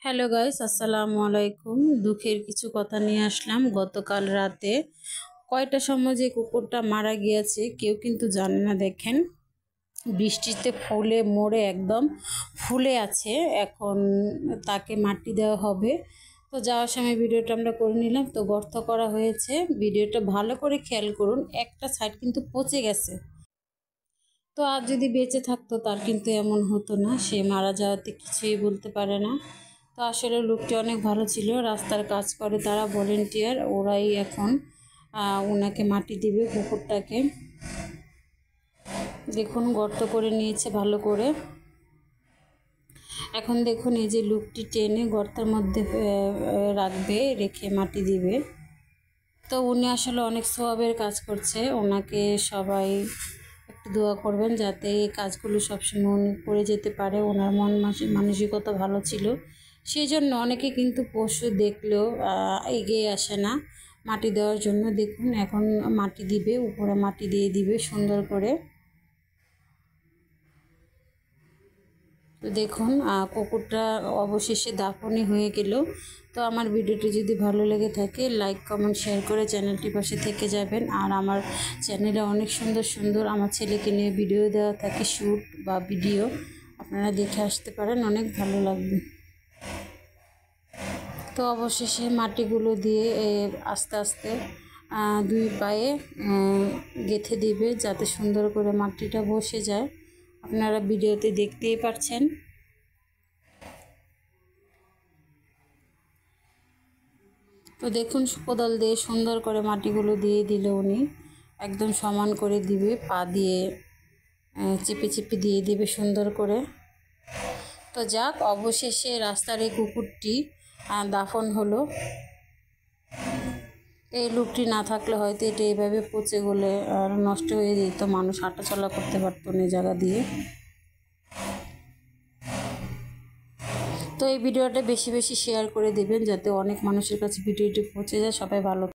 Hello guys, আসসালামু আলাইকুম। দুঃখের কিছু কথা নিয়ে আসলাম। গতকাল রাতে কয়টার সময় যে কুকুরটা মারা গিয়েছে কেউ কিন্তু জানে না। দেখেন, বৃষ্টিতে ফুলে মরে একদম ফুলে আছে। এখন তাকে মাটি দেওয়া হবে। তো যাওয়ার সময় ভিডিওটা আমরা করে নিলাম। তো গর্ত করা হয়েছে, ভিডিওটা ভালো করে খেয়াল করুন। একটা সাইড কিন্তু পচে গেছে। তো আর যদি বেঁচে থাকতো তার কিন্তু এমন হতো না। সে মারা যাওয়াতে কিছুই বলতে পারে না। তো আসলে লোকটি অনেক ভালো ছিল, রাস্তার কাজ করে তারা, ভলেন্টিয়ার। ওরাই এখন ওনাকে মাটি দিবে কুকুরটাকে। দেখুন, গর্ত করে নিয়েছে ভালো করে। এখন দেখুন, এই যে লোকটি টেনে গর্তের মধ্যে রাখবে, রেখে মাটি দিবে। তো উনি আসলে অনেক সওয়াবের কাজ করছে। ওনাকে সবাই একটু দোয়া করবেন যাতে এই কাজগুলো সবসময় উনি করে যেতে পারে। ওনার মন মানসিকতা ভালো ছিল, সেই জন্য অনেকে কিন্তু পশু দেখলেও এগিয়ে আসে না মাটি দেওয়ার জন্য। দেখুন, এখন মাটি দিবে, উপরে মাটি দিয়ে দিবে সুন্দর করে। তো দেখুন, কুকুরটা অবশেষে দাফনই হয়ে গেল। তো আমার ভিডিওটি যদি ভালো লেগে থাকে, লাইক কমেন্ট শেয়ার করে চ্যানেলটি পাশে থেকে যাবেন। আর আমার চ্যানেলে অনেক সুন্দর সুন্দর আমার ছেলেকে নিয়ে ভিডিও দেওয়া থাকে, শ্যুট বা ভিডিও, আপনারা দেখে আসতে পারেন, অনেক ভালো লাগবে। তো অবশেষে মাটিগুলো দিয়ে আস্তে আস্তে দুই পায়ে গেঁথে দিবে যাতে সুন্দর করে মাটিটা বসে যায়। আপনারা ভিডিওতে দেখতেই পাচ্ছেন। তো দেখুন, কোদাল দিয়ে সুন্দর করে মাটিগুলো দিয়ে দিল উনি, একদম সমান করে দিবে, পা দিয়ে চিপে চিপে দিয়ে দিবে সুন্দর করে। তো যাক, অবশেষে রাস্তার এই কুকুরটি দাফন হলো। এই লোকটি না থাকলে হয়তো এটা এইভাবে পচে গলে নষ্ট হয়ে যেত, মানুষ হাঁটাচলা করতে পারতো না এই জায়গা দিয়ে। তো এই ভিডিওটা বেশি বেশি শেয়ার করে দেবেন যাতে অনেক মানুষের কাছে ভিডিওটি পৌঁছে যায়। সবাই ভালো